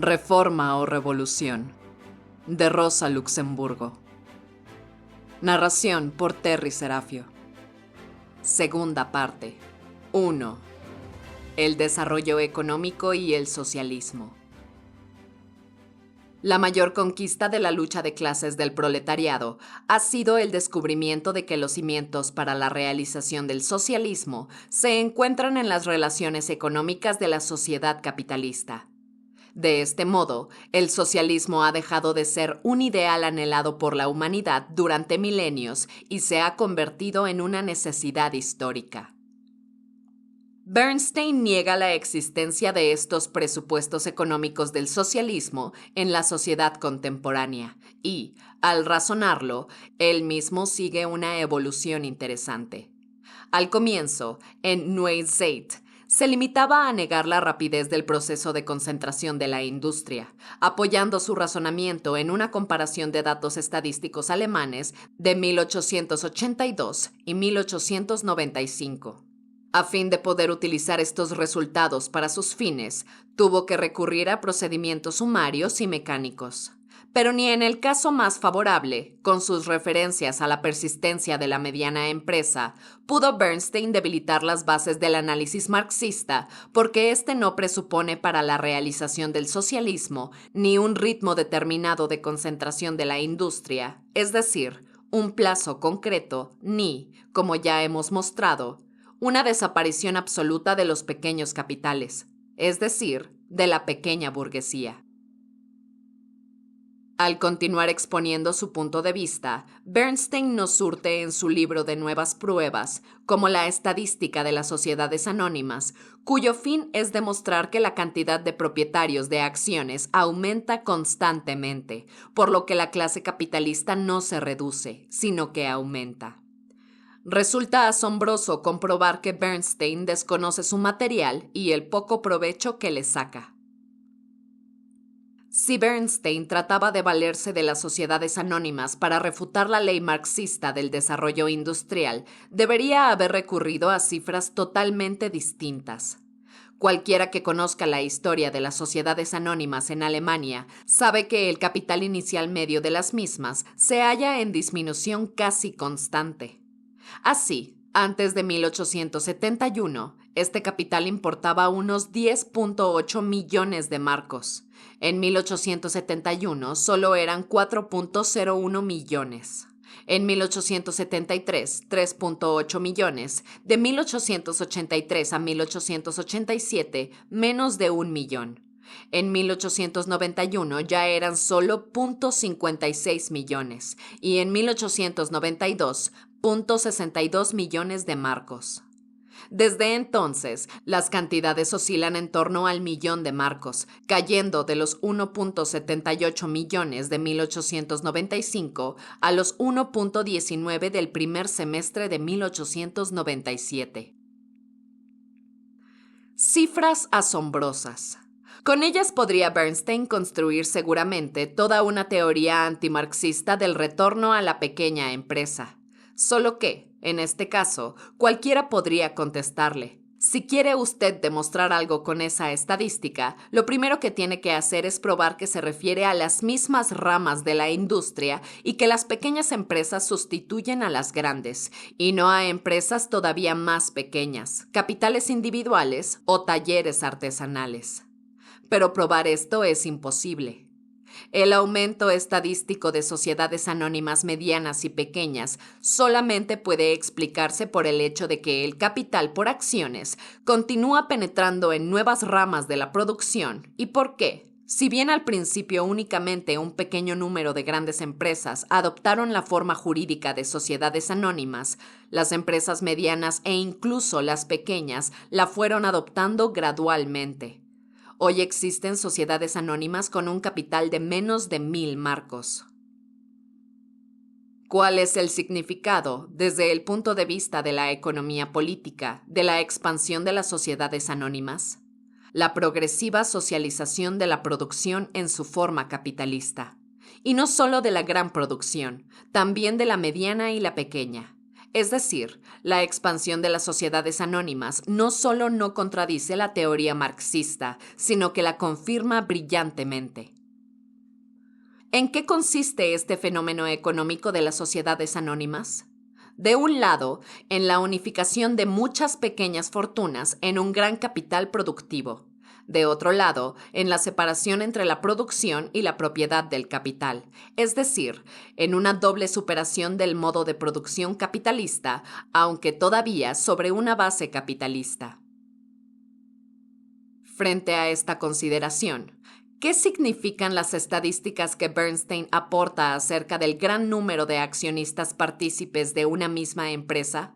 Reforma o Revolución, de Rosa Luxemburgo. Narración por Terry Serafio. Segunda parte. 1. El desarrollo económico y el socialismo. La mayor conquista de la lucha de clases del proletariado ha sido el descubrimiento de que los cimientos para la realización del socialismo se encuentran en las relaciones económicas de la sociedad capitalista. De este modo, el socialismo ha dejado de ser un ideal anhelado por la humanidad durante milenios y se ha convertido en una necesidad histórica. Bernstein niega la existencia de estos presupuestos económicos del socialismo en la sociedad contemporánea y, al razonarlo, él mismo sigue una evolución interesante. Al comienzo, en Neue Zeit, se limitaba a negar la rapidez del proceso de concentración de la industria, apoyando su razonamiento en una comparación de datos estadísticos alemanes de 1882 y 1895. A fin de poder utilizar estos resultados para sus fines, tuvo que recurrir a procedimientos sumarios y mecánicos. Pero ni en el caso más favorable, con sus referencias a la persistencia de la mediana empresa, pudo Bernstein debilitar las bases del análisis marxista, porque éste no presupone para la realización del socialismo ni un ritmo determinado de concentración de la industria, es decir, un plazo concreto, ni, como ya hemos mostrado, una desaparición absoluta de los pequeños capitales, es decir, de la pequeña burguesía. Al continuar exponiendo su punto de vista, Bernstein nos surte en su libro de nuevas pruebas, como la estadística de las sociedades anónimas, cuyo fin es demostrar que la cantidad de propietarios de acciones aumenta constantemente, por lo que la clase capitalista no se reduce, sino que aumenta. Resulta asombroso comprobar que Bernstein desconoce su material y el poco provecho que le saca. Si Bernstein trataba de valerse de las sociedades anónimas para refutar la ley marxista del desarrollo industrial, debería haber recurrido a cifras totalmente distintas. Cualquiera que conozca la historia de las sociedades anónimas en Alemania sabe que el capital inicial medio de las mismas se halla en disminución casi constante. Así, antes de 1871, este capital importaba unos 10.8 millones de marcos. En 1871 solo eran 4.01 millones. En 1873, 3.8 millones. De 1883 a 1887, menos de 1 millón. En 1891 ya eran solo 0.56 millones y en 1892, 0.62 millones de marcos. Desde entonces, las cantidades oscilan en torno al millón de marcos, cayendo de los 1.78 millones de 1895 a los 1.19 del primer semestre de 1897. Cifras asombrosas. Con ellas podría Bernstein construir seguramente toda una teoría antimarxista del retorno a la pequeña empresa. Solo que, en este caso, cualquiera podría contestarle. Si quiere usted demostrar algo con esa estadística, lo primero que tiene que hacer es probar que se refiere a las mismas ramas de la industria y que las pequeñas empresas sustituyen a las grandes, y no a empresas todavía más pequeñas, capitales individuales o talleres artesanales. Pero probar esto es imposible. El aumento estadístico de sociedades anónimas medianas y pequeñas solamente puede explicarse por el hecho de que el capital por acciones continúa penetrando en nuevas ramas de la producción. ¿Y por qué? Si bien al principio únicamente un pequeño número de grandes empresas adoptaron la forma jurídica de sociedades anónimas, las empresas medianas e incluso las pequeñas la fueron adoptando gradualmente. Hoy existen sociedades anónimas con un capital de menos de 1,000 marcos. ¿Cuál es el significado, desde el punto de vista de la economía política, de la expansión de las sociedades anónimas? La progresiva socialización de la producción en su forma capitalista. Y no solo de la gran producción, también de la mediana y la pequeña. Es decir, la expansión de las sociedades anónimas no solo no contradice la teoría marxista, sino que la confirma brillantemente. ¿En qué consiste este fenómeno económico de las sociedades anónimas? De un lado, en la unificación de muchas pequeñas fortunas en un gran capital productivo. De otro lado, en la separación entre la producción y la propiedad del capital, es decir, en una doble superación del modo de producción capitalista, aunque todavía sobre una base capitalista. Frente a esta consideración, ¿qué significan las estadísticas que Bernstein aporta acerca del gran número de accionistas partícipes de una misma empresa?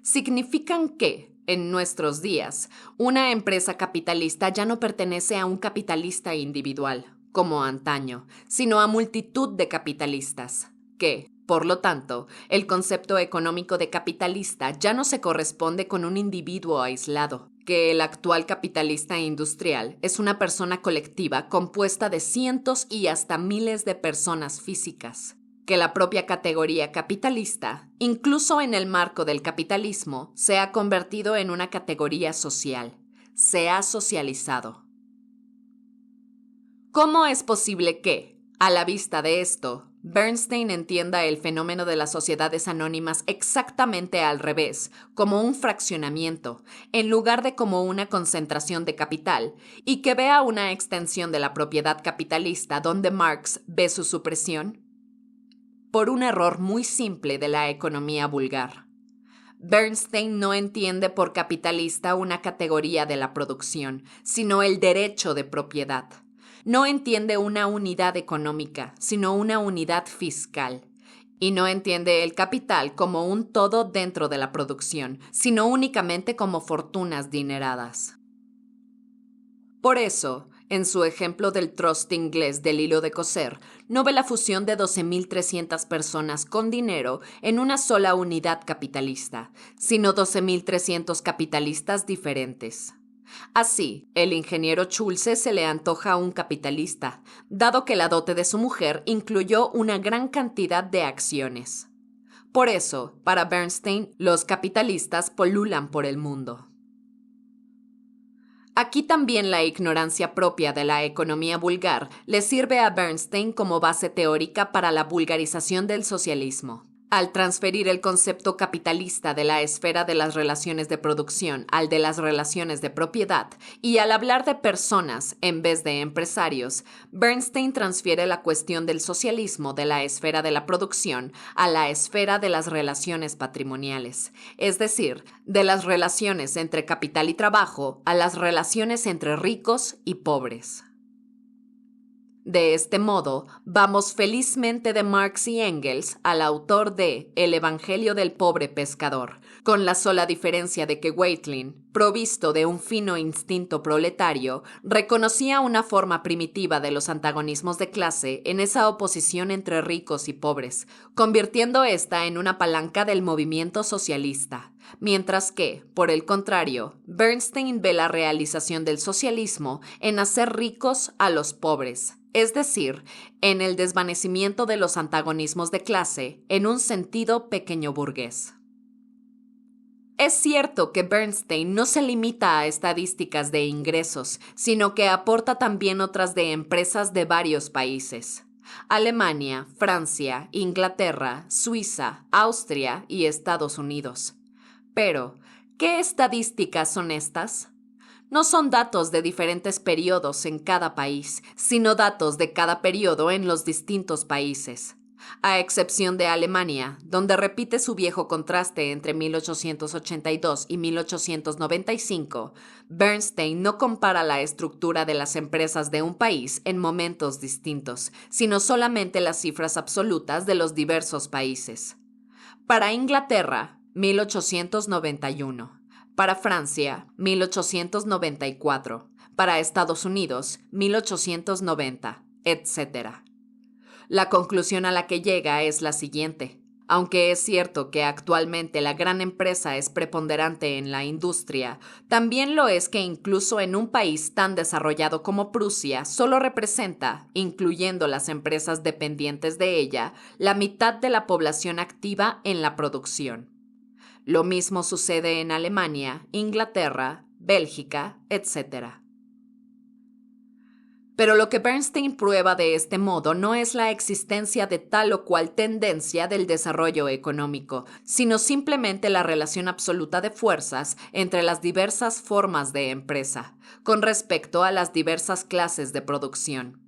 Significan que, en nuestros días, una empresa capitalista ya no pertenece a un capitalista individual, como antaño, sino a multitud de capitalistas, que, por lo tanto, el concepto económico de capitalista ya no se corresponde con un individuo aislado, que el actual capitalista industrial es una persona colectiva compuesta de cientos y hasta miles de personas físicas, que la propia categoría capitalista, incluso en el marco del capitalismo, se ha convertido en una categoría social, se ha socializado. ¿Cómo es posible que, a la vista de esto, Bernstein entienda el fenómeno de las sociedades anónimas exactamente al revés, como un fraccionamiento, en lugar de como una concentración de capital, y que vea una extensión de la propiedad capitalista donde Marx ve su supresión? Por un error muy simple de la economía vulgar. Bernstein no entiende por capitalista una categoría de la producción, sino el derecho de propiedad. No entiende una unidad económica, sino una unidad fiscal. Y no entiende el capital como un todo dentro de la producción, sino únicamente como fortunas dineradas. Por eso, en su ejemplo del trust inglés del hilo de coser, no ve la fusión de 12.300 personas con dinero en una sola unidad capitalista, sino 12.300 capitalistas diferentes. Así, el ingeniero Schulze se le antoja un capitalista, dado que la dote de su mujer incluyó una gran cantidad de acciones. Por eso, para Bernstein, los capitalistas polulan por el mundo. Aquí también la ignorancia propia de la economía vulgar le sirve a Bernstein como base teórica para la vulgarización del socialismo. Al transferir el concepto capitalista de la esfera de las relaciones de producción al de las relaciones de propiedad, y al hablar de personas en vez de empresarios, Bernstein transfiere la cuestión del socialismo de la esfera de la producción a la esfera de las relaciones patrimoniales, es decir, de las relaciones entre capital y trabajo a las relaciones entre ricos y pobres. De este modo, vamos felizmente de Marx y Engels al autor de El Evangelio del Pobre Pescador, con la sola diferencia de que Weitlin, provisto de un fino instinto proletario, reconocía una forma primitiva de los antagonismos de clase en esa oposición entre ricos y pobres, convirtiendo esta en una palanca del movimiento socialista. Mientras que, por el contrario, Bernstein ve la realización del socialismo en hacer ricos a los pobres, es decir, en el desvanecimiento de los antagonismos de clase en un sentido pequeño burgués. Es cierto que Bernstein no se limita a estadísticas de ingresos, sino que aporta también otras de empresas de varios países. Alemania, Francia, Inglaterra, Suiza, Austria y Estados Unidos. Pero, ¿qué estadísticas son estas? No son datos de diferentes periodos en cada país, sino datos de cada periodo en los distintos países. A excepción de Alemania, donde repite su viejo contraste entre 1882 y 1895, Bernstein no compara la estructura de las empresas de un país en momentos distintos, sino solamente las cifras absolutas de los diversos países. Para Inglaterra, 1891. Para Francia, 1894. Para Estados Unidos, 1890, etc. La conclusión a la que llega es la siguiente. Aunque es cierto que actualmente la gran empresa es preponderante en la industria, también lo es que incluso en un país tan desarrollado como Prusia solo representa, incluyendo las empresas dependientes de ella, la mitad de la población activa en la producción. Lo mismo sucede en Alemania, Inglaterra, Bélgica, etc. Pero lo que Bernstein prueba de este modo no es la existencia de tal o cual tendencia del desarrollo económico, sino simplemente la relación absoluta de fuerzas entre las diversas formas de empresa, con respecto a las diversas clases de producción.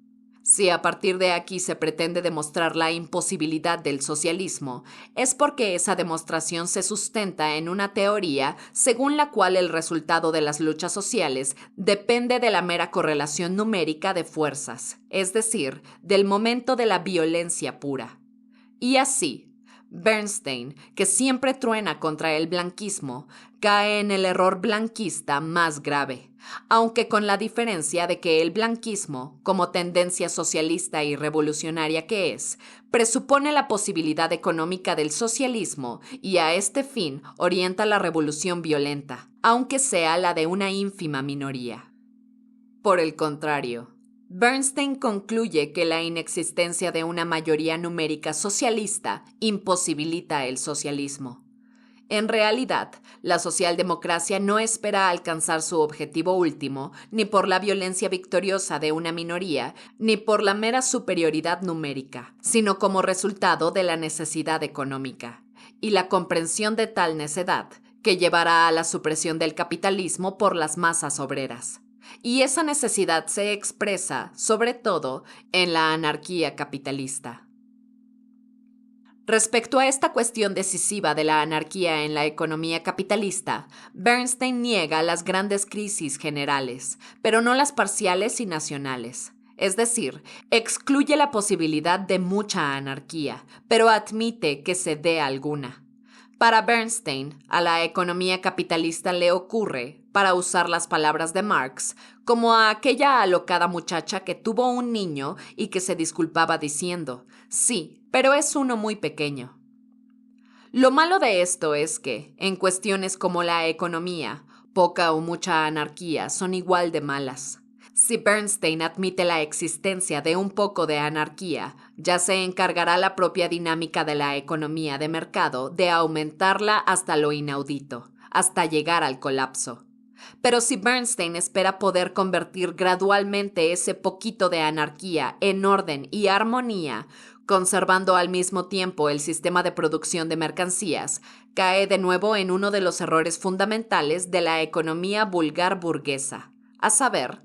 Si a partir de aquí se pretende demostrar la imposibilidad del socialismo, es porque esa demostración se sustenta en una teoría según la cual el resultado de las luchas sociales depende de la mera correlación numérica de fuerzas, es decir, del momento de la violencia pura. Y así, Bernstein, que siempre truena contra el blanquismo, cae en el error blanquista más grave, aunque con la diferencia de que el blanquismo, como tendencia socialista y revolucionaria que es, presupone la posibilidad económica del socialismo y a este fin orienta la revolución violenta, aunque sea la de una ínfima minoría. Por el contrario, Bernstein concluye que la inexistencia de una mayoría numérica socialista imposibilita el socialismo. En realidad, la socialdemocracia no espera alcanzar su objetivo último ni por la violencia victoriosa de una minoría, ni por la mera superioridad numérica, sino como resultado de la necesidad económica, y la comprensión de tal necedad, que llevará a la supresión del capitalismo por las masas obreras. Y esa necesidad se expresa, sobre todo, en la anarquía capitalista. Respecto a esta cuestión decisiva de la anarquía en la economía capitalista, Bernstein niega las grandes crisis generales, pero no las parciales y nacionales. Es decir, excluye la posibilidad de mucha anarquía, pero admite que se dé alguna. Para Bernstein, a la economía capitalista le ocurre, para usar las palabras de Marx, como a aquella alocada muchacha que tuvo un niño y que se disculpaba diciendo, sí, pero es uno muy pequeño. Lo malo de esto es que, en cuestiones como la economía, poca o mucha anarquía son igual de malas. Si Bernstein admite la existencia de un poco de anarquía, ya se encargará la propia dinámica de la economía de mercado de aumentarla hasta lo inaudito, hasta llegar al colapso. Pero si Bernstein espera poder convertir gradualmente ese poquito de anarquía en orden y armonía, conservando al mismo tiempo el sistema de producción de mercancías, cae de nuevo en uno de los errores fundamentales de la economía vulgar burguesa, a saber,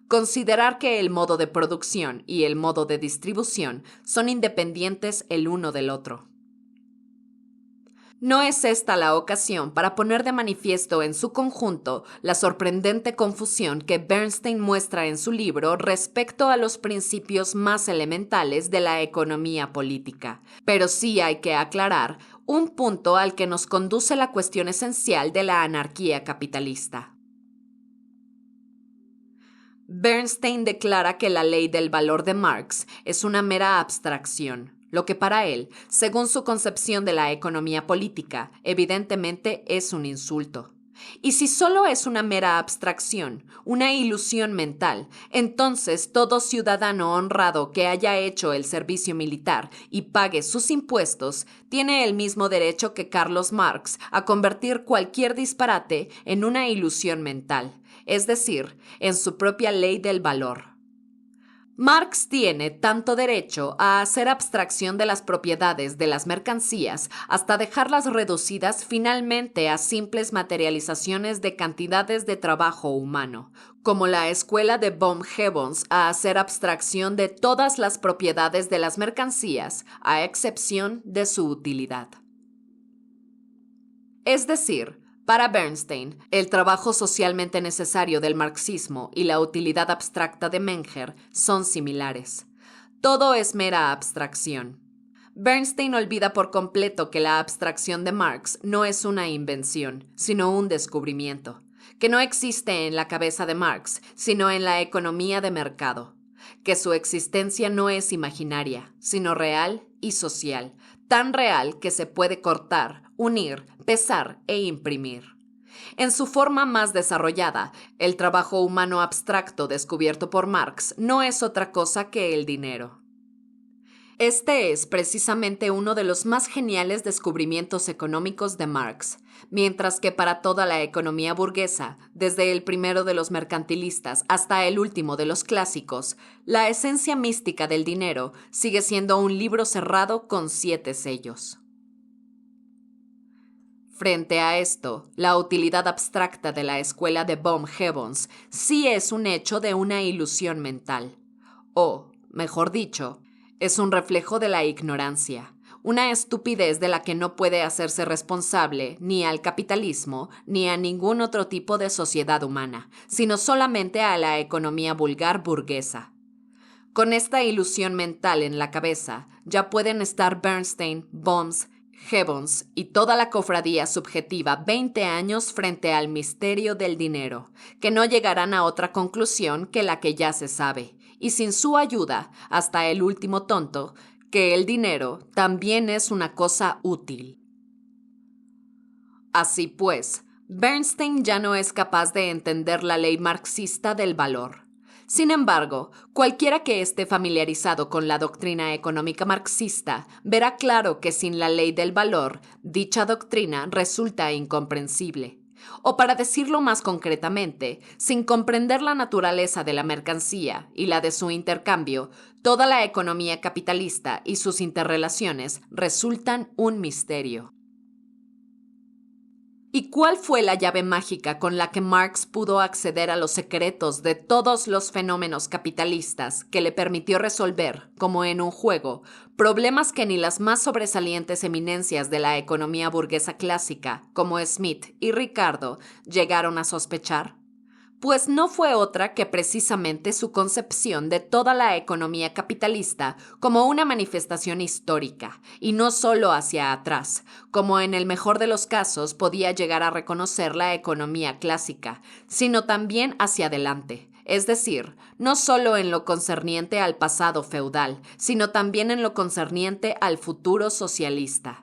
considerar que el modo de producción y el modo de distribución son independientes el uno del otro. No es esta la ocasión para poner de manifiesto en su conjunto la sorprendente confusión que Bernstein muestra en su libro respecto a los principios más elementales de la economía política. Pero sí hay que aclarar un punto al que nos conduce la cuestión esencial de la anarquía capitalista. Bernstein declara que la ley del valor de Marx es una mera abstracción, lo que para él, según su concepción de la economía política, evidentemente es un insulto. Y si solo es una mera abstracción, una ilusión mental, entonces todo ciudadano honrado que haya hecho el servicio militar y pague sus impuestos tiene el mismo derecho que Carlos Marx a convertir cualquier disparate en una ilusión mental, es decir, en su propia ley del valor. Marx tiene tanto derecho a hacer abstracción de las propiedades de las mercancías hasta dejarlas reducidas finalmente a simples materializaciones de cantidades de trabajo humano, como la escuela de von Hebons a hacer abstracción de todas las propiedades de las mercancías, a excepción de su utilidad. Es decir, para Bernstein, el trabajo socialmente necesario del marxismo y la utilidad abstracta de Menger son similares. Todo es mera abstracción. Bernstein olvida por completo que la abstracción de Marx no es una invención, sino un descubrimiento, que no existe en la cabeza de Marx, sino en la economía de mercado, que su existencia no es imaginaria, sino real y social, tan real que se puede cortar, unir, pesar e imprimir. En su forma más desarrollada, el trabajo humano abstracto descubierto por Marx no es otra cosa que el dinero. Este es precisamente uno de los más geniales descubrimientos económicos de Marx, mientras que para toda la economía burguesa, desde el primero de los mercantilistas hasta el último de los clásicos, la esencia mística del dinero sigue siendo un libro cerrado con 7 sellos. Frente a esto, la utilidad abstracta de la escuela de Bohm-Jevons sí es un hecho de una ilusión mental, o, mejor dicho, es un reflejo de la ignorancia, una estupidez de la que no puede hacerse responsable ni al capitalismo ni a ningún otro tipo de sociedad humana, sino solamente a la economía vulgar burguesa. Con esta ilusión mental en la cabeza, ya pueden estar Bernstein, Bohms, Jevons y toda la cofradía subjetiva 20 años frente al misterio del dinero, que no llegarán a otra conclusión que la que ya se sabe, y sin su ayuda, hasta el último tonto, que el dinero también es una cosa útil. Así pues, Bernstein ya no es capaz de entender la ley marxista del valor. Sin embargo, cualquiera que esté familiarizado con la doctrina económica marxista verá claro que sin la ley del valor, dicha doctrina resulta incomprensible. O para decirlo más concretamente, sin comprender la naturaleza de la mercancía y la de su intercambio, toda la economía capitalista y sus interrelaciones resultan un misterio. ¿Y cuál fue la llave mágica con la que Marx pudo acceder a los secretos de todos los fenómenos capitalistas que le permitió resolver, como en un juego, problemas que ni las más sobresalientes eminencias de la economía burguesa clásica, como Smith y Ricardo, llegaron a sospechar? Pues no fue otra que precisamente su concepción de toda la economía capitalista como una manifestación histórica, y no solo hacia atrás, como en el mejor de los casos podía llegar a reconocer la economía clásica, sino también hacia adelante, es decir, no solo en lo concerniente al pasado feudal, sino también en lo concerniente al futuro socialista.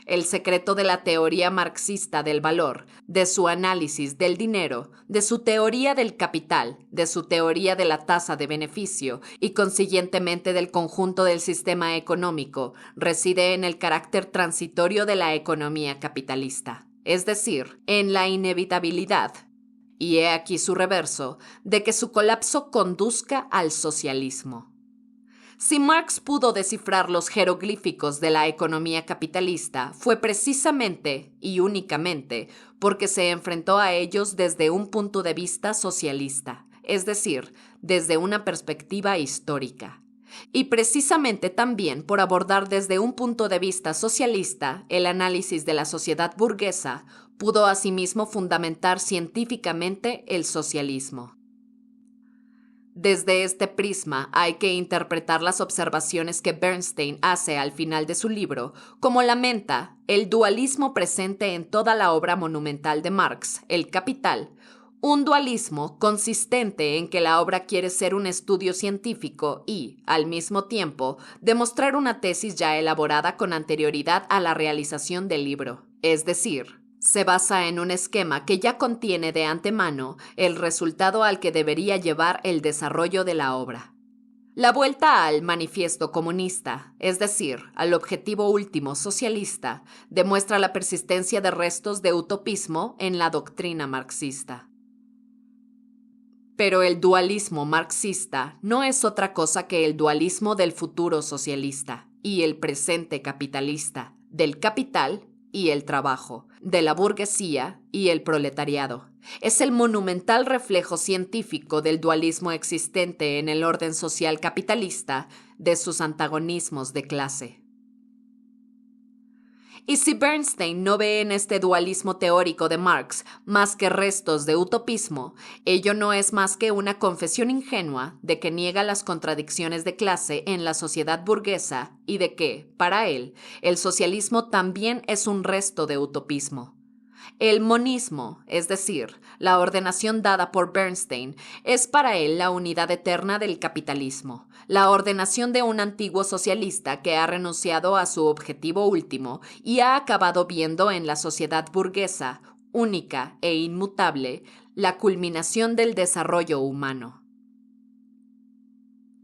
El secreto de la teoría marxista del valor, de su análisis del dinero, de su teoría del capital, de su teoría de la tasa de beneficio y consiguientemente del conjunto del sistema económico, reside en el carácter transitorio de la economía capitalista, es decir, en la inevitabilidad, y he aquí su reverso, de que su colapso conduzca al socialismo. Si Marx pudo descifrar los jeroglíficos de la economía capitalista, fue precisamente y únicamente porque se enfrentó a ellos desde un punto de vista socialista, es decir, desde una perspectiva histórica. Y precisamente también por abordar desde un punto de vista socialista el análisis de la sociedad burguesa, pudo asimismo fundamentar científicamente el socialismo. Desde este prisma hay que interpretar las observaciones que Bernstein hace al final de su libro, como lamenta el dualismo presente en toda la obra monumental de Marx, El Capital, un dualismo consistente en que la obra quiere ser un estudio científico y, al mismo tiempo, demostrar una tesis ya elaborada con anterioridad a la realización del libro, es decir, se basa en un esquema que ya contiene de antemano el resultado al que debería llevar el desarrollo de la obra. La vuelta al manifiesto comunista, es decir, al objetivo último socialista, demuestra la persistencia de restos de utopismo en la doctrina marxista. Pero el dualismo marxista no es otra cosa que el dualismo del futuro socialista y el presente capitalista, del capital y el trabajo, de la burguesía y el proletariado. Es el monumental reflejo científico del dualismo existente en el orden social capitalista, de sus antagonismos de clase. Y si Bernstein no ve en este dualismo teórico de Marx más que restos de utopismo, ello no es más que una confesión ingenua de que niega las contradicciones de clase en la sociedad burguesa y de que, para él, el socialismo también es un resto de utopismo. El monismo, es decir, la ordenación dada por Bernstein, es para él la unidad eterna del capitalismo, la ordenación de un antiguo socialista que ha renunciado a su objetivo último y ha acabado viendo en la sociedad burguesa, única e inmutable, la culminación del desarrollo humano.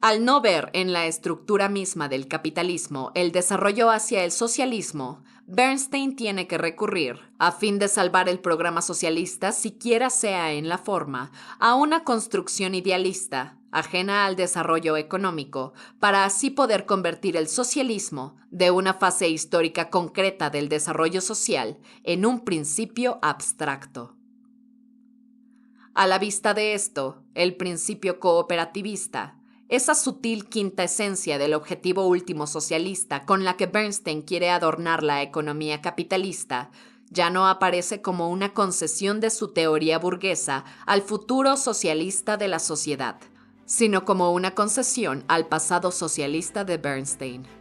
Al no ver en la estructura misma del capitalismo el desarrollo hacia el socialismo, Bernstein tiene que recurrir, a fin de salvar el programa socialista, siquiera sea en la forma, a una construcción idealista, ajena al desarrollo económico, para así poder convertir el socialismo, de una fase histórica concreta del desarrollo social, en un principio abstracto. A la vista de esto, el principio cooperativista, esa sutil quinta esencia del objetivo último socialista con la que Bernstein quiere adornar la economía capitalista, ya no aparece como una concesión de su teoría burguesa al futuro socialista de la sociedad, sino como una concesión al pasado socialista de Bernstein.